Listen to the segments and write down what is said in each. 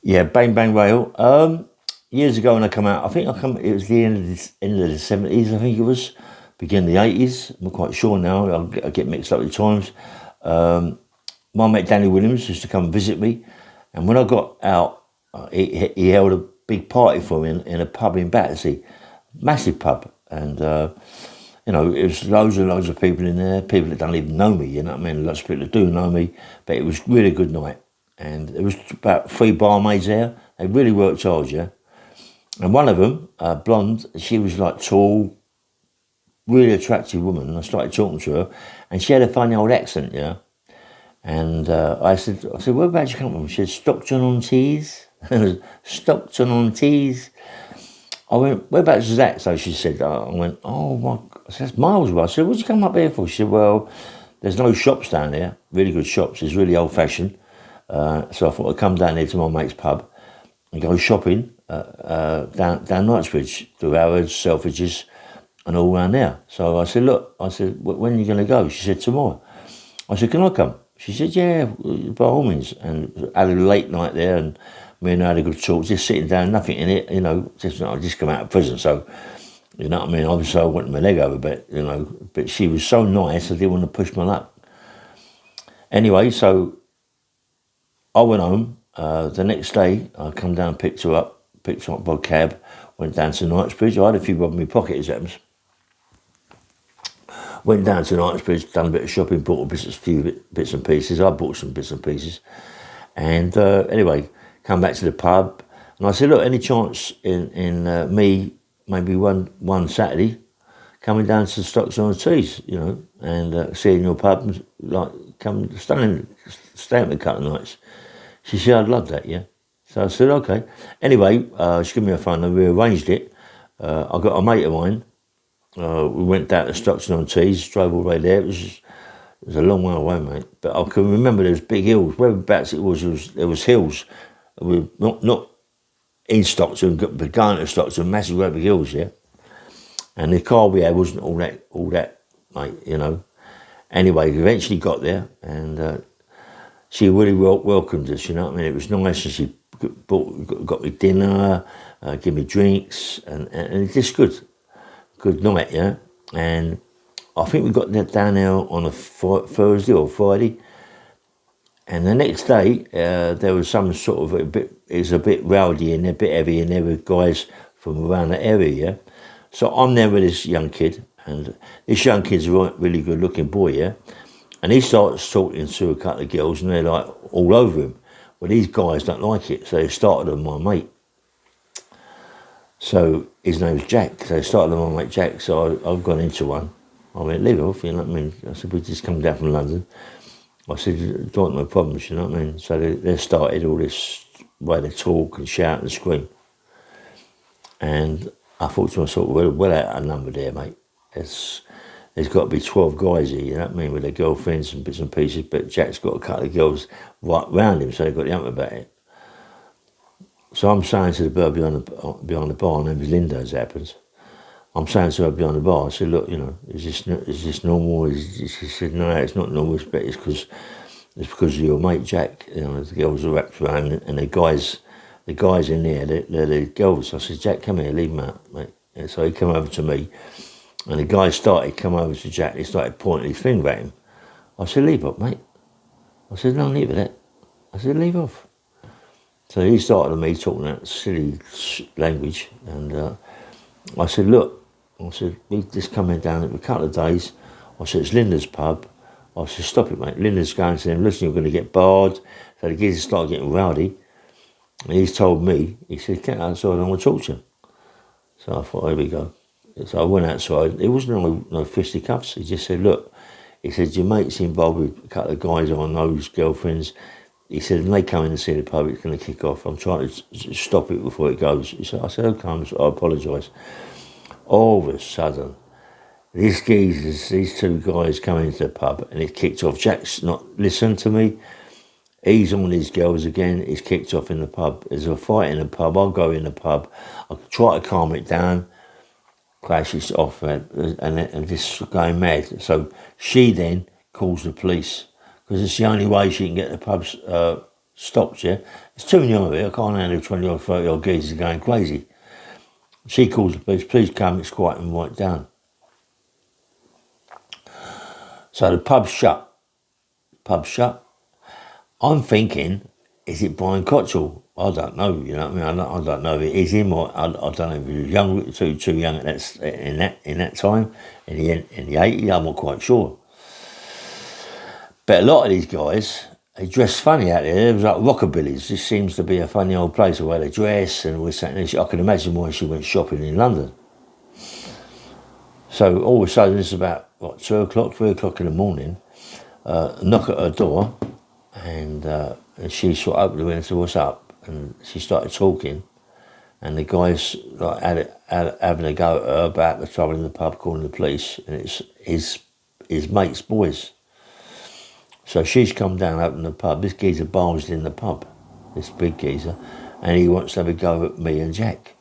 Yeah, Bang Bang Rail. Years ago when I come out, it was the end of the 70s, I think it was, beginning of the 80s. I'm not quite sure now. I get mixed up with times. My mate Danny Williams used to come and visit me, and when I got out, he held a big party for me in a pub in Battersea, massive pub, and it was loads and loads of people in there, people that don't even know me, you know what I mean? Lots of people that do know me, but it was really good night. And there was about 3 barmaids there. They really worked hard, yeah. And one of them, blonde, she was like tall, really attractive woman. And I started talking to her, and she had a funny old accent, yeah. And I said, whereabouts you come from? She said, Stockton-on-tees. Stockton-on-tees. I went, whereabouts is that? So she said, I went, oh my, I said, that's miles away. I said, what did you come up here for? She said, well, there's no shops down there, really good shops. It's really old fashioned. So I thought I'd come down there to my mate's pub and go shopping down Knightsbridge, through Harrods, Selfridges, and all around there. So I said, look, when are you going to go? She said, tomorrow. I said, can I come? She said, yeah, by all means. And had a late night there, and me and her had a good talk, just sitting down, nothing in it, I just come out of prison, so, you know what I mean? Obviously I went my leg over a bit, but she was so nice, I didn't want to push my luck. Anyway, so I went home. The next day, I come down, picked her up by cab, went down to Knightsbridge. I had a few bob in my pocket, as happens. Went down to Knightsbridge, done a bit of shopping, bought a few bits and pieces. I bought some bits and pieces. And anyway, come back to the pub, and I said, look, any chance in me, maybe one Saturday, coming down to Stockton-on-tees, and seeing your pub, and, like, come stay with me a couple of nights. She said, I'd love that, yeah. So I said, okay. Anyway, she gave me a phone number, we arranged it. I got a mate of mine. We went down to Stockton-on-tees, drove all the way there. It was a long way away, mate. But I can remember there was big hills. Whereabouts it was there was hills. We not in Stockton, but going to Stockton, massive great big hills, yeah. And the car we had wasn't all that, mate, Anyway, we eventually got there, and she really welcomed us, you know what I mean? It was nice, and she got me dinner, gave me drinks, and it's just good night, yeah. And I think we got down there on a Thursday or Friday, and the next day there was some sort of it was a bit rowdy and a bit heavy, and there were guys from around the area, yeah. So I'm there with this young kid, and this young kid's a really good looking boy, yeah. And he starts talking to a couple of girls, and they're like all over him. Well, these guys don't like it, so they started on my mate. So his name's Jack. So they started on my mate Jack. So I've gone into one. I went, leave off, you know what I mean? I said, we just come down from London. I said, don't want no problems, you know what I mean? So they started all this way they talk and shout and scream. And I thought to myself, well out of number there, mate. There's got to be 12 guys here, you know what I mean, with their girlfriends and bits and pieces, but Jack's got a couple of girls right round him, so they've got the hump about it. So I'm saying to the girl behind the bar, her name is Linda, as it happens. I'm saying to her behind the bar, I said, look, is this normal? She said, no, it's not normal, but it's because of your mate Jack. The girls are wrapped around, and the guys in there, they're the girls. I said, Jack, come here, leave him out, mate. And so he came over to me, and the guy started come over to Jack. He started pointing his finger at him. I said, leave off, mate. I said, no, leave it. I said, leave off. So he started on me talking that silly language, and I said, look, we've just come in down in a couple of days. I said, it's Linda's pub. I said, stop it, mate. Linda's going to them, listen, you're going to get barred. So the kids started getting rowdy. And he's told me, he said, get outside, I want to talk to you. So I thought, here we go. So I went outside. It wasn't no fisticuffs. He just said, look, he said, your mate's involved with a couple of guys I know's girlfriends. He said, when they come in and see the pub, it's going to kick off. I'm trying to stop it before it goes. He said, I said, okay, I apologise. All of a sudden, these two guys come into the pub, and it kicked off. Jack's not listened to me. He's on his girls again. He's kicked off in the pub. There's a fight in the pub. I'll go in the pub. I'll try to calm it down. Crashes off, and just going mad. So she then calls the police, because it's the only way she can get the pubs stopped, yeah. It's too near here, I can't handle 20 or 30 odd geezers going crazy. She calls the police, please come, it's quiet and right down. So the pub's shut. I'm thinking, is it Brian Cockerell? I don't know, you know what I mean? I don't know if it is him or I don't know if he was young, too young at in that time, in the 80s, I'm not quite sure. But a lot of these guys, they dress funny out there. It was like rockabillies. This seems to be a funny old place where they dress and we're saying, I can imagine why she went shopping in London. So all of a sudden, it's about, 2 o'clock, 3 o'clock in the morning, knock at her door, and she sort of opened the window and said, what's up? And she started talking, and the guys like having a go at her about the trouble in the pub, calling the police, and it's his mate's boys. So she's come down, opened the pub. This geezer barged in the pub, this big geezer, and he wants to have a go at me and Jack.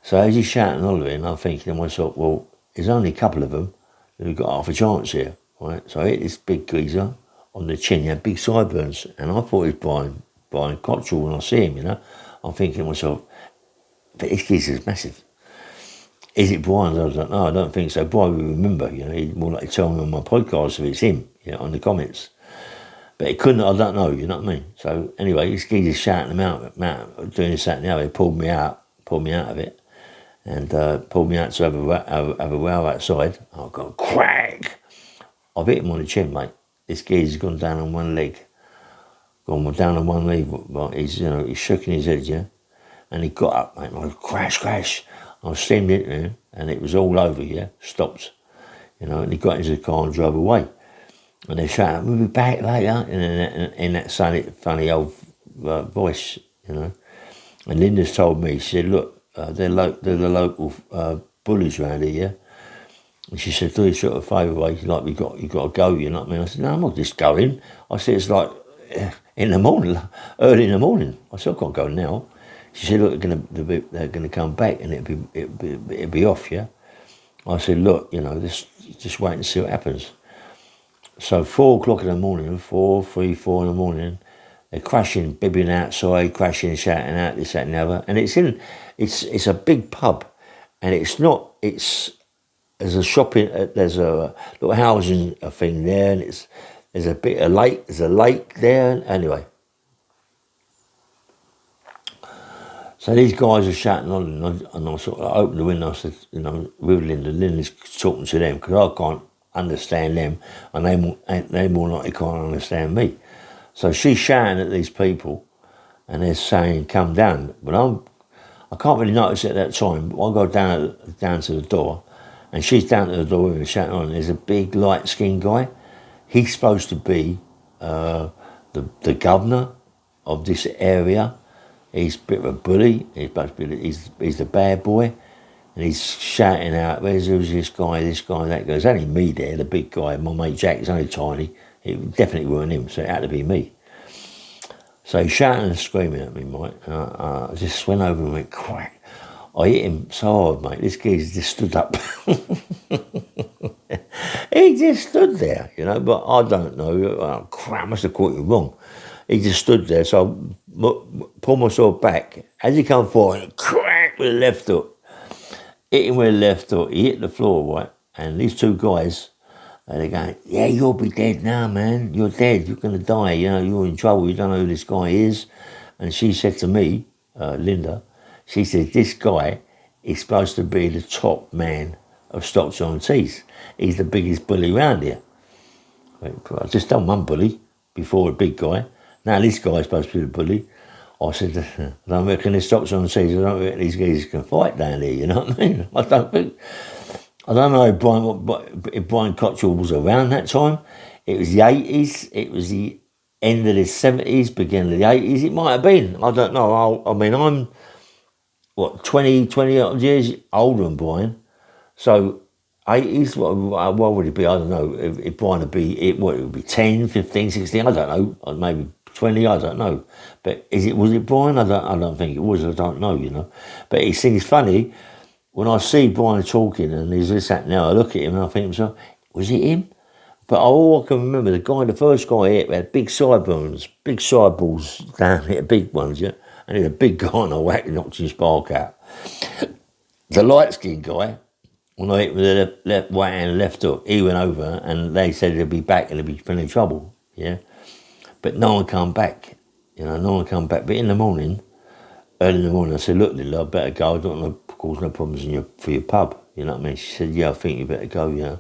So as he's shouting all of it, I'm thinking to myself, well, there's only a couple of them who've got half a chance here, right? So I hit this big geezer on the chin, he had big sideburns, and I thought it was Brian Cockerell when I see him, you know. I'm thinking to myself, but this geezer's massive. Is it Brian? I don't know, I don't think so. Brian will remember, you know, he'd more likely tell me on my podcast if it's him, you know, on the comments. But it couldn't, I don't know, you know what I mean? So anyway, this geezer's shouting them out, doing this, that and the other. He pulled me out of it, and pulled me out to have a row outside. I've gone crack. I've hit him on the chin, mate. This geezer's gone down on one leg. Gone down on one leg, but he's shaking his head, yeah. And he got up, mate, and I was crash. I steamed into him, and it was all over, yeah, stopped, you know, and he got into the car and drove away. And they shouted, we'll be back later, in that funny old voice, you know. And Linda's told me, she said, look, they're the local bullies around here, yeah. And she said, do you sort of favour, like you got to go, you know what I mean? I said, no, I'm not just going. I said, it's like in the morning, early in the morning. I said, I can't go now. She said, look, they're gonna come back and it'll be off, yeah. I said, look, you know, just wait and see what happens. So 4 o'clock in the morning, 4 in the morning, they're crashing, bibbing outside, crashing, shouting out this, that, and the other. And it's a big pub, and there's a shopping, there's a little housing thing there, and there's a bit of lake, there's a lake there. Anyway, so these guys are shouting on, and I sort of opened the window. I said, you know, with Linda's talking to them because I can't understand them, and they more likely can't understand me. So she's shouting at these people, and they're saying, "Come down." But I can't really notice it at that time. But I go down to the door, and she's down to the door with her shouting on. There's a big light-skinned guy. He's supposed to be the governor of this area. He's a bit of a bully. He's the bad boy. And he's shouting out, who's this guy, that guy. It's only me there, the big guy. My mate Jack is only tiny. It definitely weren't him, so it had to be me. So he's shouting and screaming at me, mate. And I just went over and went, crack. I hit him so hard, mate. This geezer just stood up. He just stood there, you know, but I don't know. Oh, crap, I must have caught you wrong. He just stood there, so I pulled myself back. As he come forward, crack with the left hook. Hit him with the left hook. He hit the floor, right? And these two guys, they're going, yeah, you'll be dead now, man. You're dead. You're going to die. You know, you're in trouble. You don't know who this guy is. And she said to me, Linda, she said, this guy is supposed to be the top man of Stockton-on-tees. He's the biggest bully around here. I just done one bully before, a big guy. Now this guy's supposed to be the bully. I said, I don't reckon this Stockton-on-tees, I don't reckon these guys can fight down here, you know what I mean? I don't know if Brian Cockerell was around that time. It was the 80s, it was the end of the 70s, beginning of the 80s. It might have been, I don't know. I mean, I'm, 20 odd years older than Brian. So 80s, what would it be? I don't know. If Brian would be, it would be 10, 15, 16, I don't know. Or maybe 20, I don't know. But was it Brian? I don't think it was, I don't know, you know. But it seems funny, when I see Brian talking and he's this, that, now I look at him and I think to myself, was it him? But all I can remember, the first guy hit, had big sideburns, big sideballs down here, big ones, yeah. And he was a big guy and I whacked and knocked his spark out. The light-skinned guy, when I hit with the left right hand left hook, he went over and they said he'd be back and he'd be in trouble, yeah. But no one come back, no one come back. But in the morning, early in the morning, I said, look, Lila, I better go. I don't want to cause no problems for your pub, you know what I mean? She said, yeah, I think you better go,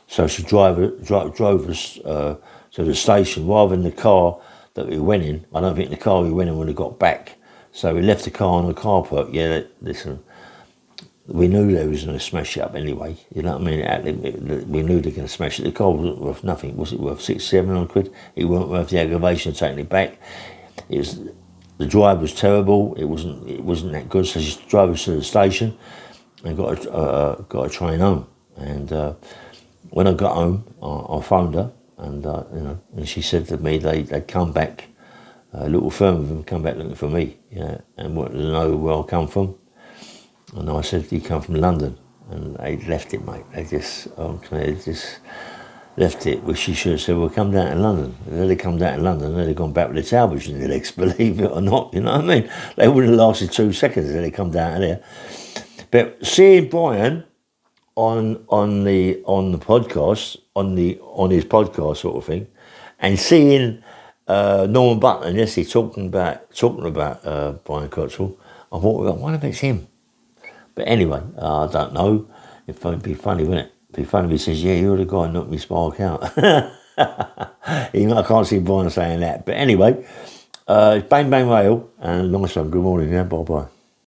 So she drove us to the station rather than the car that we went in. I don't think the car we went in would have got back. So we left the car on the car park. Yeah, listen, we knew they was going to smash it up anyway. You know what I mean? We knew they were going to smash it. The car wasn't worth nothing. Was it worth £600-700? It wasn't worth the aggravation of taking it back. The drive was terrible. It wasn't that good. So she drove us to the station and got a train home. And when I got home, I phoned her, and and she said to me they'd come back. A little firm of them come back looking for me, and wanted to know where I come from. And I said, "You come from London," and they left it, mate. They just left it. Well, she should have said, "Well, come down to London." And then they come down to London, and they'd gone back with the Talbot in their legs, believe it or not. You know what I mean? They wouldn't have lasted 2 seconds if they come down to there. But seeing Brian on the podcast, on his podcast sort of thing, and seeing Norman Butler and Nessie talking about Brian Cockerell, I thought, what if it's him? But anyway, I don't know. It'd be funny, wouldn't it? It'd be funny if he says, yeah, you're the guy who knocked me spark out. I can't see Brian saying that. But anyway, bang bang rail, and nice one. Good morning, yeah, bye bye.